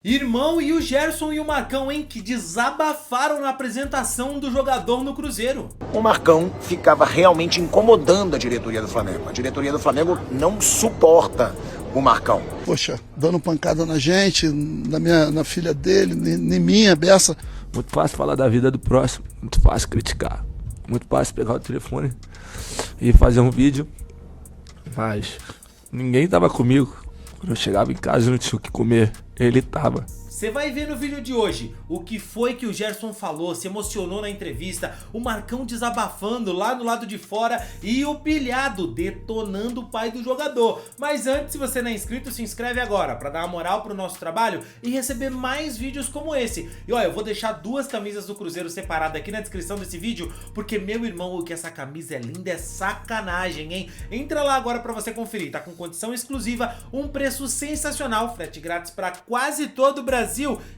Irmão, e o Gerson e o Marcão, hein, que desabafaram na apresentação do jogador no Cruzeiro. O Marcão ficava realmente incomodando a diretoria do Flamengo. A diretoria do Flamengo não suporta o Marcão. Poxa, dando pancada na gente, na filha dele, em minha, beça. Muito fácil falar da vida do próximo, muito fácil criticar. Muito fácil pegar o telefone e fazer um vídeo. Mas ninguém tava comigo. Quando eu chegava em casa e não tinha o que comer, ele tava. Você vai ver no vídeo de hoje o que foi que o Gerson falou, se emocionou na entrevista, o Marcão desabafando lá no lado de fora e o pilhado detonando o pai do jogador. Mas antes, se você não é inscrito, se inscreve agora para dar uma moral pro nosso trabalho e receber mais vídeos como esse. E olha, eu vou deixar duas camisas do Cruzeiro separadas aqui na descrição desse vídeo, porque meu irmão, o que essa camisa é linda, é sacanagem, hein? Entra lá agora para você conferir, tá com condição exclusiva, um preço sensacional, frete grátis para quase todo o Brasil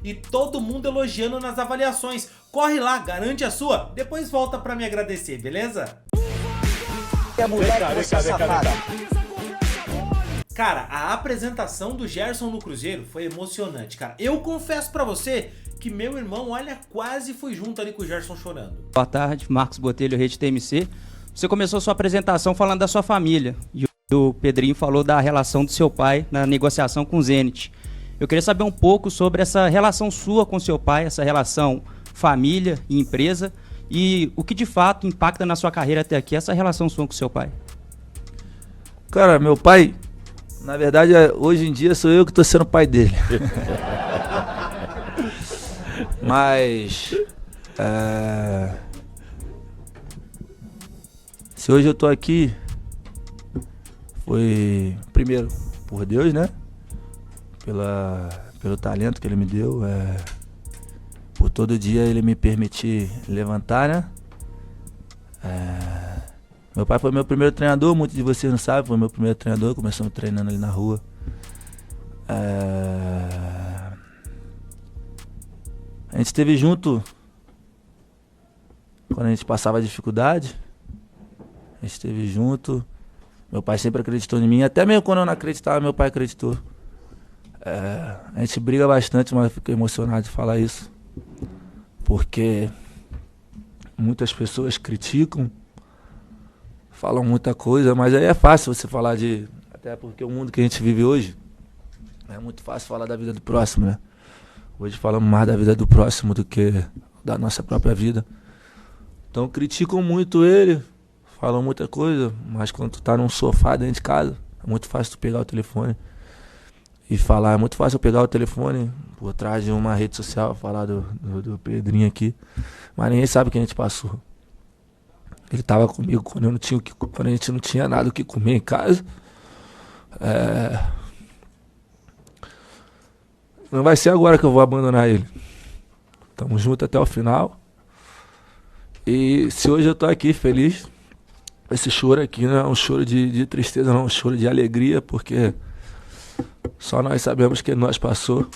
e todo mundo elogiando nas avaliações. Corre lá, garante a sua, depois volta pra me agradecer, beleza? Cara, a apresentação do Gerson no Cruzeiro foi emocionante, cara. Eu confesso pra você que meu irmão, olha, quase fui junto ali com o Gerson chorando. Boa tarde, Marcos Botelho, Rede TMC. Você começou sua apresentação falando da sua família e o Pedrinho falou da relação do seu pai na negociação com o Zenit. Eu queria saber um pouco sobre essa relação sua com seu pai, essa relação família e empresa, e o que de fato impacta na sua carreira até aqui, essa relação sua com seu pai. Cara, meu pai, na verdade, hoje em dia sou eu que tô sendo pai dele. Mas se hoje eu tô aqui, foi primeiro por Deus, né? Pelo talento que ele me deu, por todo dia ele me permitir levantar, né? Meu pai foi meu primeiro treinador, muitos de vocês não sabem, foi meu primeiro treinador, começamos treinando ali na rua. A gente esteve junto quando a gente passava dificuldade, a gente esteve junto, meu pai sempre acreditou em mim, até mesmo quando eu não acreditava, meu pai acreditou. A gente briga bastante, mas eu fico emocionado de falar isso, porque muitas pessoas criticam, falam muita coisa, mas aí é fácil você falar até porque o mundo que a gente vive hoje, é muito fácil falar da vida do próximo, né? Hoje falamos mais da vida do próximo do que da nossa própria vida. Então criticam muito ele, falam muita coisa, mas quando tu tá num sofá dentro de casa, é muito fácil tu pegar o telefone e falar. É muito fácil eu pegar o telefone por trás de uma rede social, falar do Pedrinho aqui, mas ninguém sabe o que a gente passou. Ele tava comigo quando quando a gente não tinha nada o que comer em casa. Não vai ser agora que eu vou abandonar ele. Tamo junto até o final. E se hoje eu tô aqui feliz, esse choro aqui não é um choro de tristeza, não, é um choro de alegria, porque só nós sabemos que nós passou.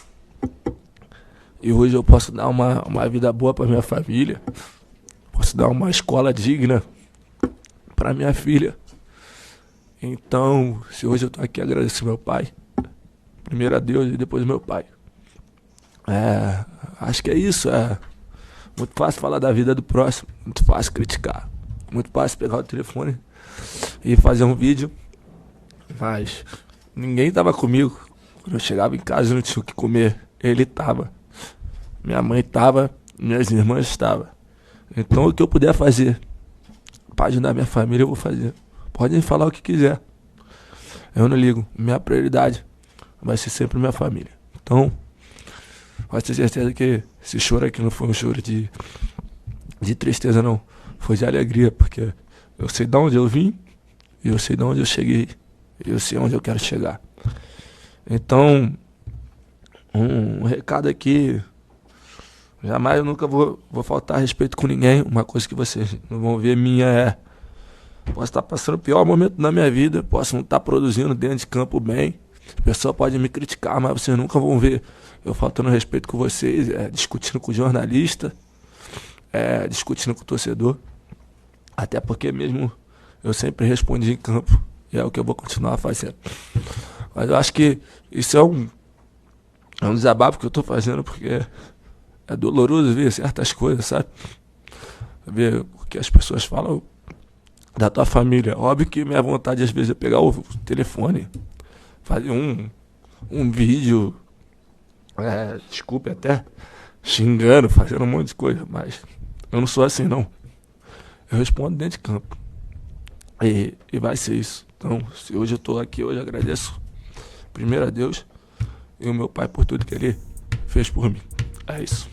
E hoje eu posso dar uma vida boa para minha família. Posso dar uma escola digna para minha filha. Então, se hoje eu tô aqui, agradeço meu pai. Primeiro a Deus e depois meu pai. Acho que é isso. É muito fácil falar da vida do próximo. Muito fácil criticar. Muito fácil pegar o telefone e fazer um vídeo. Mas ninguém tava comigo. Quando eu chegava em casa e não tinha o que comer, ele tava. Minha mãe tava, minhas irmãs estavam. Então o que eu puder fazer para ajudar minha família, eu vou fazer. Podem falar o que quiser. Eu não ligo. Minha prioridade vai ser sempre minha família. Então, pode ter certeza que esse choro aqui não foi um choro de tristeza, não. Foi de alegria, porque eu sei de onde eu vim, e eu sei de onde eu cheguei, e eu sei onde eu quero chegar. Então, um recado aqui, jamais eu nunca vou faltar respeito com ninguém. Uma coisa que vocês não vão ver minha posso estar passando o pior momento da minha vida, posso não estar produzindo dentro de campo bem, a pessoa pode me criticar, mas vocês nunca vão ver eu faltando respeito com vocês, discutindo com o jornalista, discutindo com o torcedor, até porque mesmo eu sempre respondi em campo, e é o que eu vou continuar fazendo. Mas eu acho que isso é É um desabafo que eu tô fazendo porque é doloroso ver certas coisas, sabe? Ver o que as pessoas falam da tua família. Óbvio que minha vontade às vezes é pegar o telefone, fazer um vídeo, desculpe até, xingando, fazendo um monte de coisa, mas eu não sou assim não. Eu respondo dentro de campo. E vai ser isso. Então, se hoje eu tô aqui, hoje eu agradeço primeiro a Deus e o meu pai por tudo que ele fez por mim. É isso.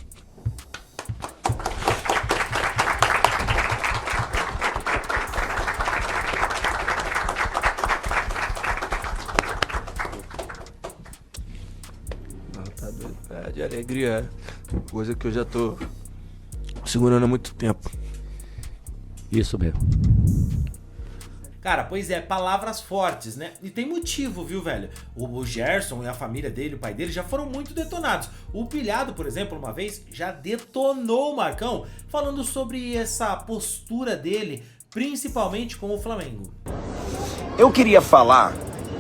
Não, tá doido. De alegria, coisa que eu já tô segurando há muito tempo. Isso mesmo. Cara, pois é, palavras fortes, né? E tem motivo, viu, velho? O Gerson e a família dele, o pai dele, já foram muito detonados. O Pilhado, por exemplo, uma vez, já detonou o Marcão, falando sobre essa postura dele, principalmente com o Flamengo. Eu queria falar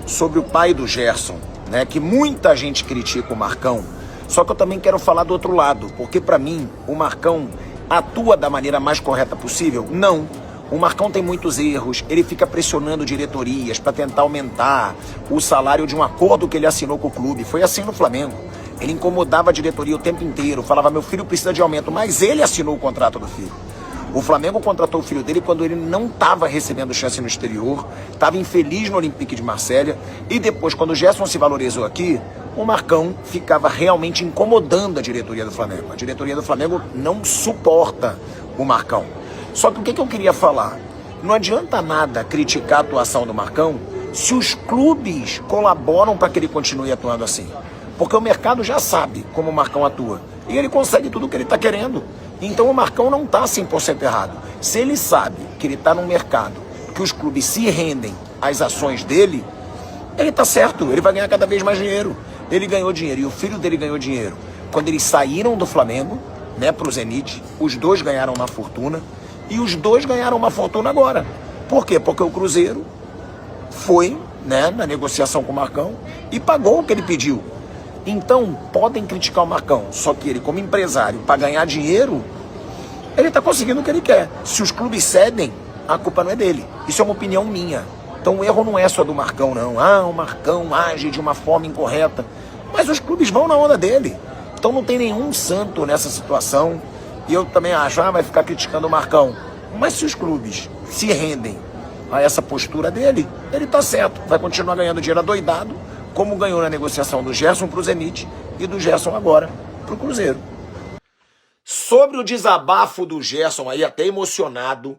sobre o pai do Gerson, né? Que muita gente critica o Marcão, só que eu também quero falar do outro lado, porque pra mim, o Marcão atua da maneira mais correta possível? Não. O Marcão tem muitos erros, ele fica pressionando diretorias para tentar aumentar o salário de um acordo que ele assinou com o clube. Foi assim no Flamengo. Ele incomodava a diretoria o tempo inteiro, falava, meu filho precisa de aumento, mas ele assinou o contrato do filho. O Flamengo contratou o filho dele quando ele não estava recebendo chance no exterior, estava infeliz no Olympique de Marselha, e depois, quando o Gerson se valorizou aqui, o Marcão ficava realmente incomodando a diretoria do Flamengo. A diretoria do Flamengo não suporta o Marcão. Só que o que eu queria falar? Não adianta nada criticar a atuação do Marcão se os clubes colaboram para que ele continue atuando assim. Porque o mercado já sabe como o Marcão atua. E ele consegue tudo o que ele está querendo. Então o Marcão não está 100% errado. Se ele sabe que ele está num mercado que os clubes se rendem às ações dele, ele está certo. Ele vai ganhar cada vez mais dinheiro. Ele ganhou dinheiro e o filho dele ganhou dinheiro. Quando eles saíram do Flamengo, né, para o Zenit, os dois ganharam uma fortuna. E os dois ganharam uma fortuna agora. Por quê? Porque o Cruzeiro foi, né, na negociação com o Marcão e pagou o que ele pediu. Então, podem criticar o Marcão, só que ele, como empresário, para ganhar dinheiro, ele está conseguindo o que ele quer. Se os clubes cedem, a culpa não é dele. Isso é uma opinião minha. Então, o erro não é só do Marcão, não. Ah, o Marcão age de uma forma incorreta. Mas os clubes vão na onda dele. Então, não tem nenhum santo nessa situação. E eu também acho, vai ficar criticando o Marcão. Mas se os clubes se rendem a essa postura dele, ele tá certo. Vai continuar ganhando dinheiro adoidado, como ganhou na negociação do Gerson pro Zenit e do Gerson agora pro Cruzeiro. Sobre o desabafo do Gerson aí, até emocionado,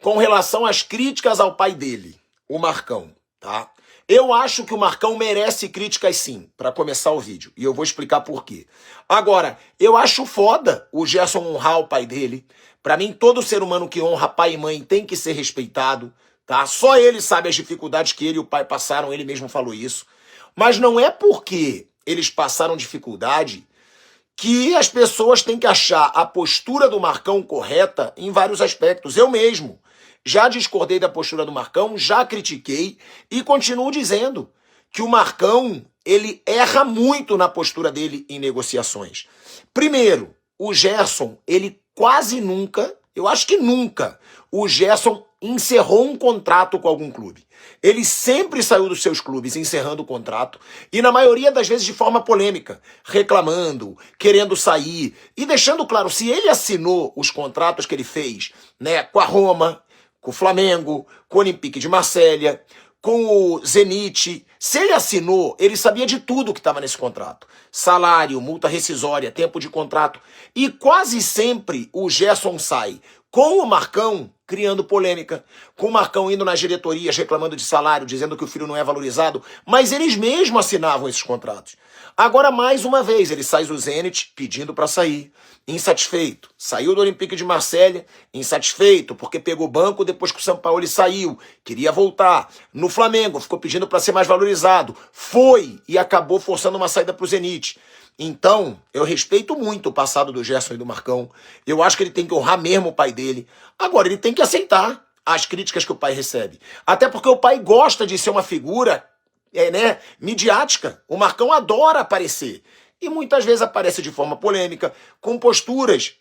com relação às críticas ao pai dele, o Marcão, tá? Eu acho que o Marcão merece críticas sim, para começar o vídeo. E eu vou explicar por quê. Agora, eu acho foda o Gerson honrar o pai dele. Para mim, todo ser humano que honra pai e mãe tem que ser respeitado, tá? Só ele sabe as dificuldades que ele e o pai passaram, ele mesmo falou isso. Mas não é porque eles passaram dificuldade que as pessoas têm que achar a postura do Marcão correta em vários aspectos. Eu mesmo já discordei da postura do Marcão, já critiquei e continuo dizendo que o Marcão, ele erra muito na postura dele em negociações. Primeiro, o Gerson, ele quase nunca, eu acho que nunca, o Gerson encerrou um contrato com algum clube. Ele sempre saiu dos seus clubes encerrando o contrato e na maioria das vezes de forma polêmica, reclamando, querendo sair e deixando claro, se ele assinou os contratos que ele fez, né, com a Roma, com o Flamengo, com o Olympique de Marselha, com o Zenit, se ele assinou, ele sabia de tudo que estava nesse contrato. Salário, multa rescisória, tempo de contrato. E quase sempre o Gerson sai com o Marcão criando polêmica, com o Marcão indo nas diretorias reclamando de salário, dizendo que o filho não é valorizado, mas eles mesmos assinavam esses contratos. Agora, mais uma vez, ele sai do Zenit pedindo para sair, insatisfeito. Saiu do Olympique de Marselha, insatisfeito, porque pegou banco depois que o Sampaoli saiu, queria voltar. No Flamengo, ficou pedindo para ser mais valorizado. Foi e acabou forçando uma saída para o Zenit. Então, eu respeito muito o passado do Gerson e do Marcão. Eu acho que ele tem que honrar mesmo o pai dele. Agora, ele tem que aceitar as críticas que o pai recebe. Até porque o pai gosta de ser uma figura, midiática. O Marcão adora aparecer. e muitas vezes aparece de forma polêmica, com posturas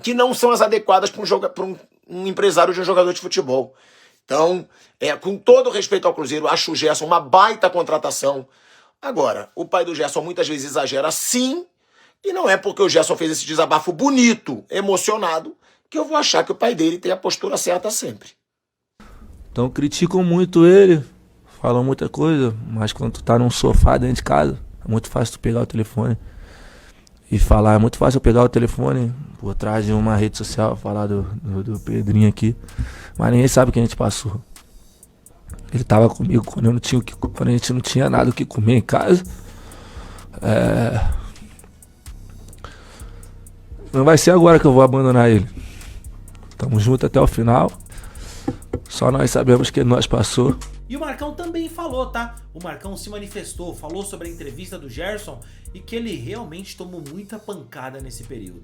que não são as adequadas para um empresário de um jogador de futebol. Então, com todo respeito ao Cruzeiro, acho o Gerson uma baita contratação. Agora, o pai do Gerson muitas vezes exagera sim, e não é porque o Gerson fez esse desabafo bonito, emocionado, que eu vou achar que o pai dele tem a postura certa sempre. Então criticam muito ele, falam muita coisa, mas quando tu tá num sofá dentro de casa, é muito fácil tu pegar o telefone e falar. É muito fácil eu pegar o telefone por trás de uma rede social, falar do Pedrinho aqui, mas ninguém sabe o que a gente passou. Ele tava comigo quando a gente não tinha nada o que comer em casa. Não vai ser agora que eu vou abandonar ele. Tamo junto até o final. Só nós sabemos que nós passou. E o Marcão também falou, tá? O Marcão se manifestou, falou sobre a entrevista do Gerson e que ele realmente tomou muita pancada nesse período.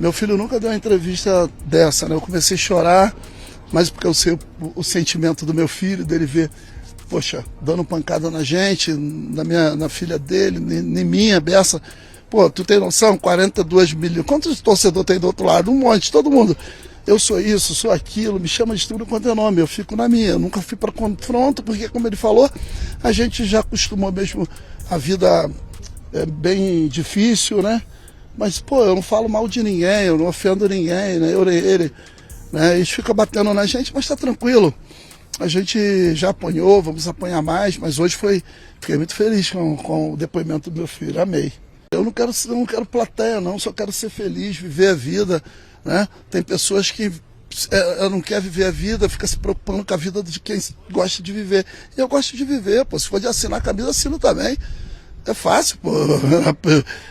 Meu filho nunca deu uma entrevista dessa, né? Eu comecei a chorar, mas porque eu sei o sentimento do meu filho, dele ver, poxa, dando pancada na gente, na filha dele, em minha, Bessa. Pô, tu tem noção? 42 milhões. Quantos torcedores tem do outro lado? Um monte, todo mundo. Eu sou isso, sou aquilo, me chama de tudo quanto é nome, eu fico na minha. Eu nunca fui para confronto, porque, como ele falou, a gente já acostumou mesmo a vida bem difícil, né? Mas, pô, eu não falo mal de ninguém, eu não ofendo ninguém, né? Eu nem ele, né? Eles ficam batendo na gente, mas tá tranquilo. A gente já apanhou, vamos apanhar mais, mas hoje fiquei muito feliz com o depoimento do meu filho, amei. Eu não quero plateia não, só quero ser feliz, viver a vida, né? Tem pessoas que não quer viver a vida, fica se preocupando com a vida de quem gosta de viver. E eu gosto de viver, pô. Se for de assinar a camisa, assino também. É fácil, pô.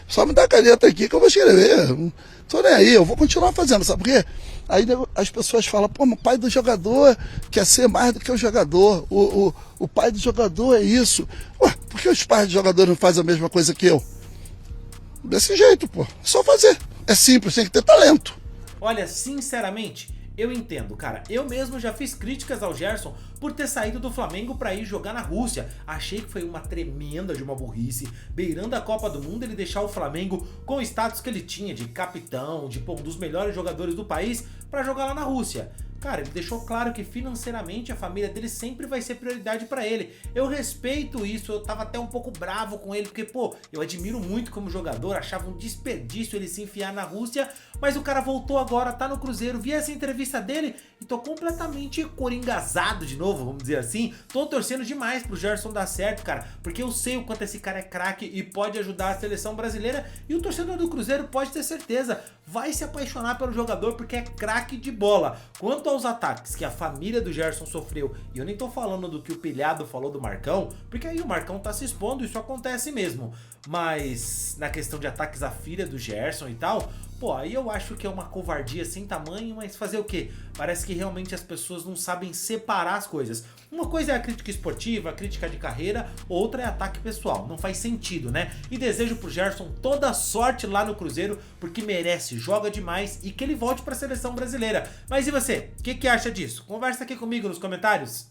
Só me dá a caneta aqui que eu vou escrever. Não tô nem aí, eu vou continuar fazendo, sabe por quê? Aí as pessoas falam, pô, mas o pai do jogador quer ser mais do que o jogador. O pai do jogador é isso. Ué, por que os pais do jogador não fazem a mesma coisa que eu? Desse jeito, pô. É só fazer. É simples, tem que ter talento. Olha, sinceramente, eu entendo, cara. Eu mesmo já fiz críticas ao Gerson por ter saído do Flamengo pra ir jogar na Rússia. Achei que foi uma tremenda de uma burrice, beirando a Copa do Mundo, ele deixar o Flamengo com o status que ele tinha de capitão, de um dos melhores jogadores do país, pra jogar lá na Rússia. Cara, ele deixou claro que financeiramente a família dele sempre vai ser prioridade pra ele. Eu respeito isso, eu tava até um pouco bravo com ele, porque, pô, eu admiro muito como jogador, achava um desperdício ele se enfiar na Rússia, mas o cara voltou agora, tá no Cruzeiro, vi essa entrevista dele e tô completamente coringazado de novo, vamos dizer assim. Tô torcendo demais pro Gerson dar certo, cara, porque eu sei o quanto esse cara é craque e pode ajudar a seleção brasileira, e o torcedor do Cruzeiro pode ter certeza, vai se apaixonar pelo jogador porque é craque de bola. Quanto aos ataques que a família do Gerson sofreu, e eu nem tô falando do que o Pilhado falou do Marcão, porque aí o Marcão tá se expondo, isso acontece mesmo, mas na questão de ataques à filha do Gerson e tal, pô, aí eu acho que é uma covardia sem tamanho, mas fazer o quê? Parece que realmente as pessoas não sabem separar as coisas. Uma coisa é a crítica esportiva, a crítica de carreira, outra é ataque pessoal. Não faz sentido, né? E desejo pro Gerson toda a sorte lá no Cruzeiro, porque merece, joga demais e que ele volte pra seleção brasileira. Mas e você? O que acha disso? Conversa aqui comigo nos comentários.